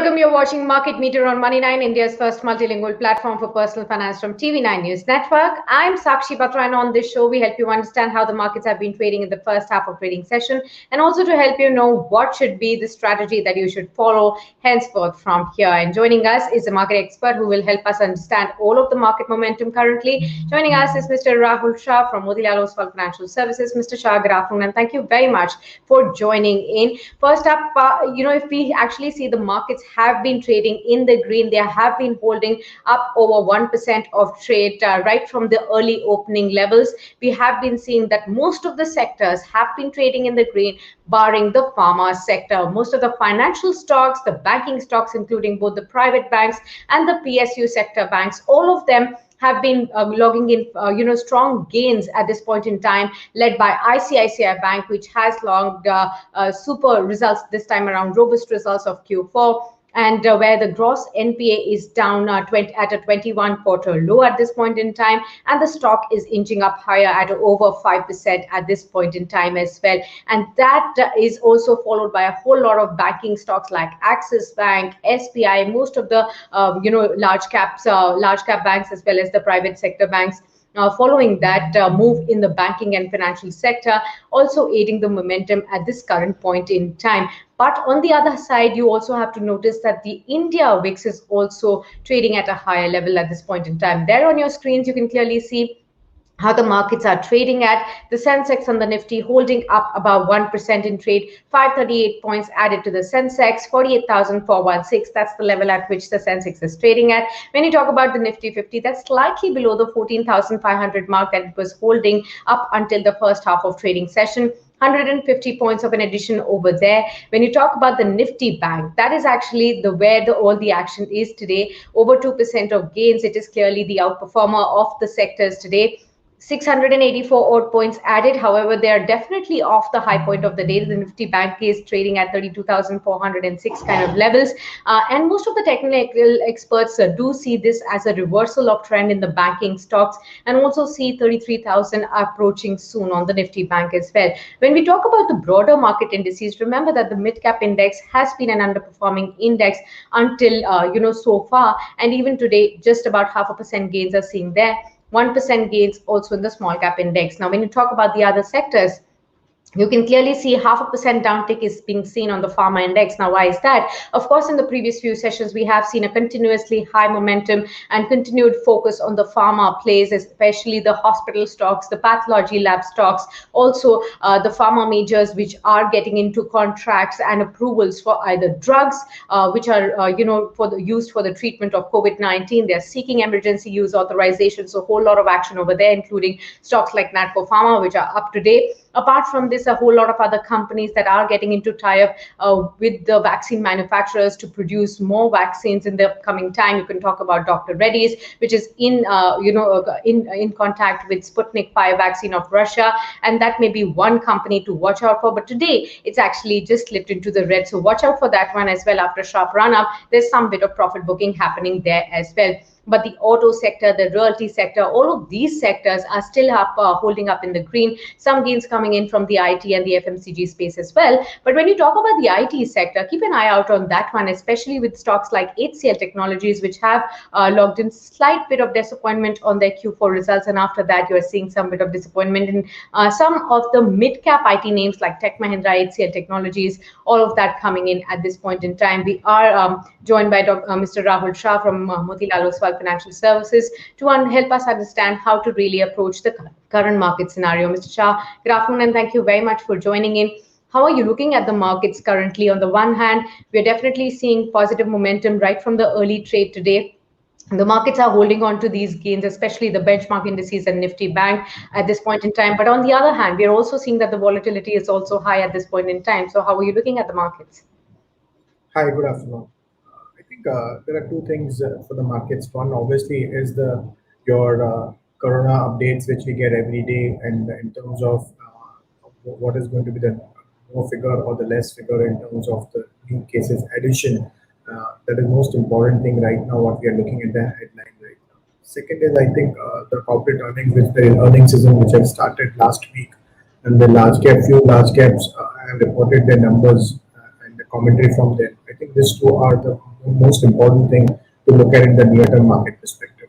welcome. You're watching Market Meter on Money9, India's first multilingual platform for personal finance from TV9 News Network. I'm Sakshi Batra, and on this show, we help you understand how the markets have been trading in the first half of trading session, and also to help you know what should be the strategy that you should follow henceforth from here. And joining us is a market expert who will help us understand all of the market momentum currently. Joining us is Mr. Rahul Shah from Motilal Oswal Financial Services. Mr. Shah, good afternoon, and thank you very much for joining in. First up, if we actually see the markets have been trading in the green, they have been holding up over 1% of trade right from the early opening levels. We have been seeing that most of the sectors have been trading in the green, barring the pharma sector. Most of the financial stocks, the banking stocks, including both the private banks and the PSU sector banks, all of them have been logging in, strong gains at this point in time, led by ICICI Bank, which has logged super results this time around, robust results of Q4. And where the gross NPA is down at a 21-quarter low at this point in time, and the stock is inching up higher at over 5% at this point in time as well. And that is also followed by a whole lot of banking stocks like Axis Bank, SBI, most of the large cap banks, as well as the private sector banks. Following that move in the banking and financial sector, also aiding the momentum at this current point in time. But on the other side, you also have to notice that the India VIX is also trading at a higher level at this point in time. There on your screens, you can clearly see how the markets are trading at. The Sensex and the Nifty holding up about 1% in trade, 538 points added to the Sensex, 48,416. That's the level at which the Sensex is trading at. When you talk about the Nifty 50, that's slightly below the 14,500 mark that it was holding up until the first half of trading session. 150 points of an addition over there. When you talk about the Nifty Bank, that is actually where all the action is today. Over 2% of gains. It is clearly the outperformer of the sectors today. 684 odd points added. However, they are definitely off the high point of the day. The Nifty Bank is trading at 32,406 kind of levels. And most of the technical experts do see this as a reversal of trend in the banking stocks, and also see 33,000 approaching soon on the Nifty Bank as well. When we talk about the broader market indices, remember that the mid-cap index has been an underperforming index until, so far. And even today, just about 0.5% gains are seen there. 1% gains also in the small cap index. Now, when you talk about the other sectors, you can clearly see 0.5% downtick is being seen on the pharma index. Now, why is that? Of course, in the previous few sessions, we have seen a continuously high momentum and continued focus on the pharma plays, especially the hospital stocks, the pathology lab stocks, also the pharma majors, which are getting into contracts and approvals for either drugs, which are, used for the treatment of COVID-19. They're seeking emergency use authorization. So a whole lot of action over there, including stocks like Natco Pharma, which are up to date. Apart from this, a whole lot of other companies that are getting into tie-up with the vaccine manufacturers to produce more vaccines in the upcoming time. You can talk about Dr. Reddy's, which is in contact with Sputnik 5 vaccine of Russia, and that may be one company to watch out for. But today, it's actually just slipped into the red, so watch out for that one as well. After a sharp run-up, there's some bit of profit booking happening there as well. But the auto sector, the realty sector, all of these sectors are still up, holding up in the green. Some gains coming in from the IT and the FMCG space as well. But when you talk about the IT sector, keep an eye out on that one, especially with stocks like HCL Technologies, which have logged in slight bit of disappointment on their Q4 results. And after that, you are seeing some bit of disappointment in some of the mid-cap IT names like Tech Mahindra, HCL Technologies, all of that coming in at this point in time. We are joined by Mr. Rahul Shah from Motilal Oswal Financial Services to help us understand how to really approach the current market scenario. Mr. Shah, good afternoon, and thank you very much for joining in. How are you looking at the markets currently? On the one hand, we're definitely seeing positive momentum right from the early trade today. The markets are holding on to these gains, especially the benchmark indices and Nifty Bank at this point in time. But on the other hand, we're also seeing that the volatility is also high at this point in time. So how are you looking at the markets? Hi, good afternoon. There are two things for the markets. One, obviously, is your corona updates, which we get every day, and in terms of what is going to be the more figure or the less figure in terms of the new cases addition. That is most important thing right now. What we are looking at the headline right now. Second is, I think, the corporate earnings, which the earnings season, which have started last week, and the few large caps have reported their numbers and the commentary from them. I think these two are the most important thing to look at in the near-term market perspective.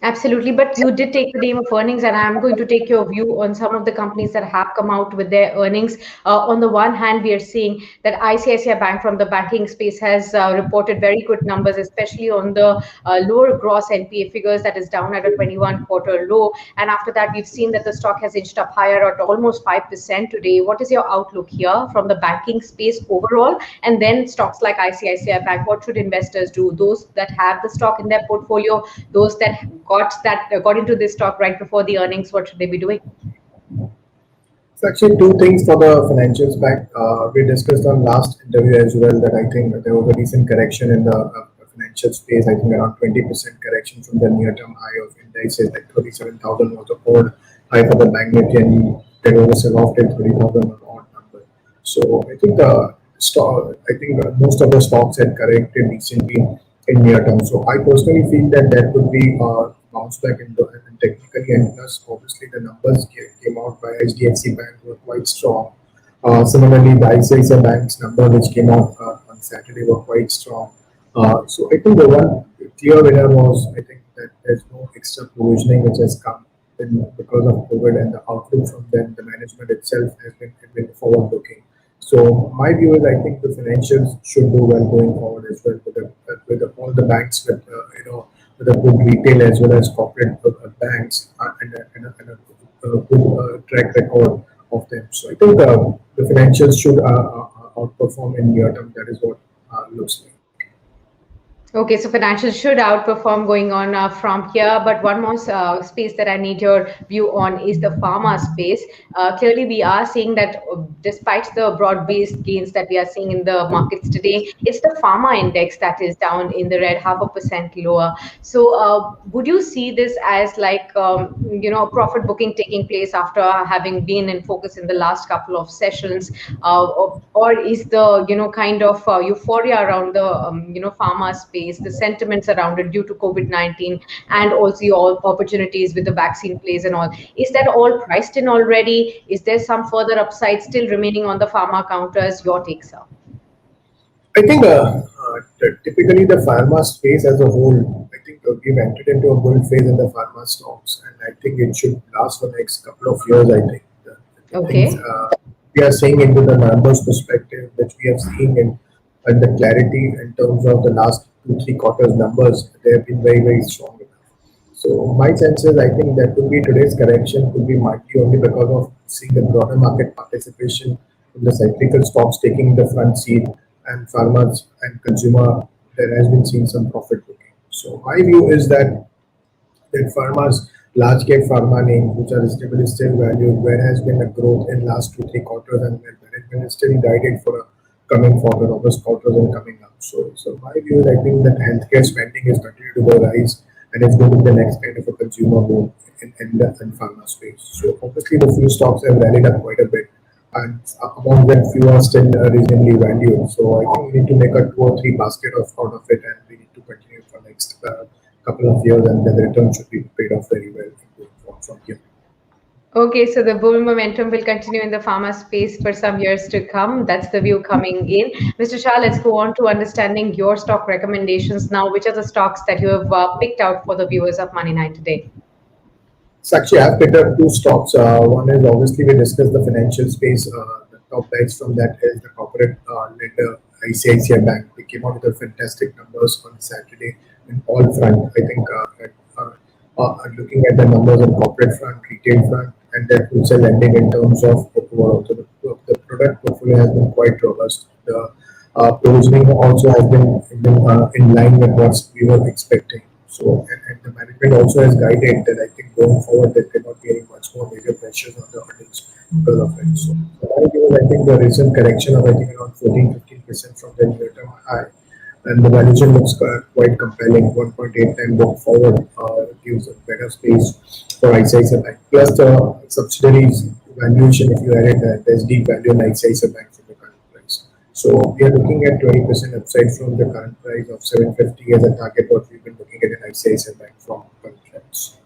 Absolutely, but you did take the name of earnings, and I'm going to take your view on some of the companies that have come out with their earnings. On the one hand, we are seeing that ICICI Bank from the banking space has reported very good numbers, especially on the lower gross NPA figures that is down at a 21 quarter low. And after that, we've seen that the stock has inched up higher at almost 5% today. What is your outlook here from the banking space overall? And then stocks like ICICI Bank, what should investors do? Those that have the stock in their portfolio, those that got into this stock right before the earnings, what should they be doing? So actually, two things for the financials back. We discussed on last interview as well that I think that there was a recent correction in the financial space. I think around 20% correction from the near-term high of indices, like 37,000 was a old high for the bank Nifty, and there was a sell-off till 30,000 was odd number. So I think the stock, I think most of the stocks had corrected recently in near term. So I personally feel that there could be a bounce back in the and technically, and plus obviously the numbers came out by HDFC Bank were quite strong. Similarly, the ICICI Bank's number which came out on Saturday were quite strong. So I think the one clear winner was I think that there's no extra provisioning which has come in because of COVID, and the outlook from them, the management itself has been forward looking. So my view is I think the financials should do well going forward as well all the banks with with a good retail as well as corporate banks and a good track record of them. So I think the financials should outperform in near term. That is what looks like. Okay, so financials should outperform going on from here. But one more space that I need your view on is the pharma space. Clearly, we are seeing that despite the broad-based gains that we are seeing in the markets today, it's the pharma index that is down in the red, 0.5% lower. So, would you see this as like profit booking taking place after having been in focus in the last couple of sessions, or is the kind of euphoria around the pharma space, the sentiments around it due to COVID-19, and also all opportunities with the vaccine plays and all, is that all priced in already? Is there some further upside still remaining on the pharma counters? Your take, sir. I think typically the pharma space as a whole, I think we've entered into a bull phase in the pharma stocks, and I think it should last for the next couple of years. I think the things Okay. we are seeing into the numbers perspective, which we have seen in and the clarity in terms of the last 2 3 quarters numbers, they have been very strong enough. So my sense is I think that could be today's correction could be mighty only because of seeing the broader market participation in the cyclical stocks taking the front seat, and farmers and consumer there has been seen some profit booking. So my view is that farmers, large cap pharma names which are reasonably still valued, where has been a growth in last 2 3 quarters, and where management is still guided for a coming forward, August quarters and coming up. So my view is I think that healthcare spending is continuing to go rise, and it's going to be the next kind of a consumer boom in pharma space. So obviously the few stocks have rallied up quite a bit, and among them few are still reasonably valued. So I think we need to make a 2 or 3 basket out of it, and we need to continue for next couple of years, and then the return should be paid off very well from here. Okay, so the bull momentum will continue in the pharma space for some years to come. That's the view coming in. Mr. Shah, let's go on to understanding your stock recommendations now. Which are the stocks that you have picked out for the viewers of Money9 today? So actually, I've picked up 2 stocks. One is obviously we discussed the financial space. The top bets from that is the corporate lender ICICI Bank. They came out with a fantastic numbers on Saturday in all front. I think looking at the numbers on corporate front, retail front, and then wholesale lending in terms of overall. So the product portfolio has been quite robust. The provisioning also has been in line with what we were expecting. So, and the management also has guided that I think going forward there cannot be any much more major pressures on the earnings because of it. So, I think the recent correction of I think around 14 15% from the near term high, and the valuation looks quite compelling. 1.8 time book forward gives a better space for ICICI Bank. Plus the subsidiaries valuation, if you add it, there's deep value in ICICI Bank from the current price. So we are looking at 20% upside from the current price of 750 as a target. What we've been looking at in ICICI Bank from current levels.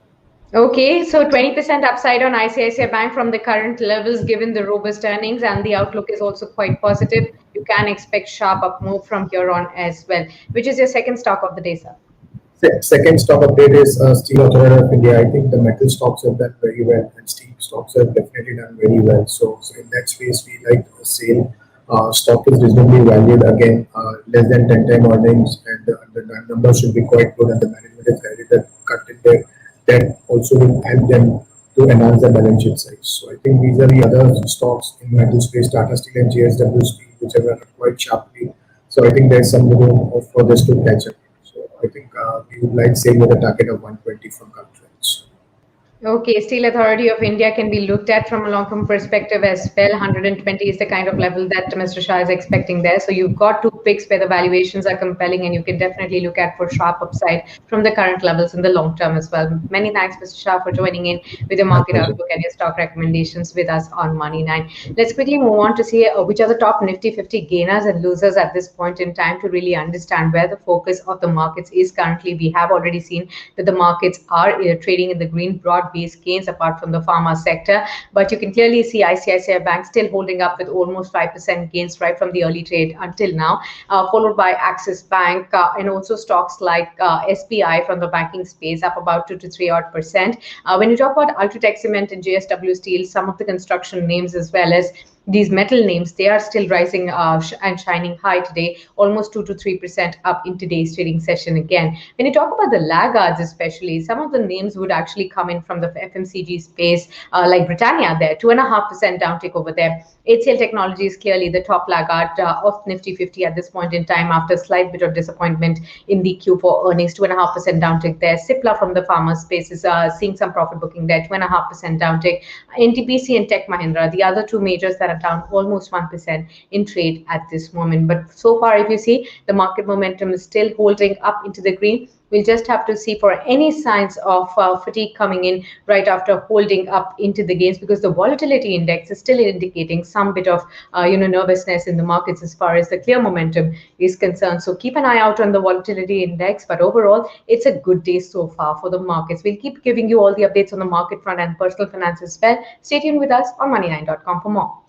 Okay, so 20% upside on ICICI Bank from the current levels given the robust earnings, and the outlook is also quite positive. you can expect sharp up move from here on as well. Which is your second stock of the day, sir? Second stock update is Steel Authority of India. I think the metal stocks have done very well, and steel stocks have definitely done very well. So in that space, we like the sale. Stock is reasonably valued again, less than 10 time earnings, and the numbers should be quite good. And the management has guided that cut in there. That also will help them to enhance the balance sheet size. So I think these are the other stocks in metal space, Tata Steel and JSW Steel, which have run quite sharply. So I think there's some room for this to catch up. So I think we would like sale with a target of 120 from current levels. Okay, Steel Authority of India can be looked at from a long-term perspective as well. 120 is the kind of level that Mr. Shah is expecting there. So you've got two picks where the valuations are compelling, and you can definitely look at for sharp upside from the current levels in the long term as well. Many thanks, Mr. Shah, for joining in with your My market pleasure. outlook and your stock recommendations with us on Money9. Let's quickly move on to see which are the top Nifty 50 gainers and losers at this point in time to really understand where the focus of the markets is currently. We have already seen that the markets are trading in the green, broad-based gains apart from the pharma sector, but you can clearly see ICICI Bank still holding up with almost 5% gains right from the early trade until now, followed by Axis Bank and also stocks like SBI from the banking space up about 2 to 3 odd percent. When you talk about Ultratech Cement and JSW Steel, some of the construction names as well as these metal names, they are still rising and shining high today, almost 2 to 3% up in today's trading session again. When you talk about the laggards, especially, some of the names would actually come in from the FMCG space, like Britannia there, 2.5% downtick over there. HCL Technology is clearly the top laggard of Nifty 50 at this point in time after a slight bit of disappointment in the Q4 earnings, 2.5% downtick there. Cipla from the pharma space is seeing some profit booking there, 2.5% downtick. NTPC and Tech Mahindra, the other two majors that are down almost 1% in trade at this moment. But so far, if you see, the market momentum is still holding up into the green. We'll just have to see for any signs of fatigue coming in right after holding up into the gains, because the volatility index is still indicating some bit of nervousness in the markets as far as the clear momentum is concerned. So keep an eye out on the volatility index. But overall, it's a good day so far for the markets. We'll keep giving you all the updates on the market front and personal finance as well. Stay tuned with us on Money9.com for more.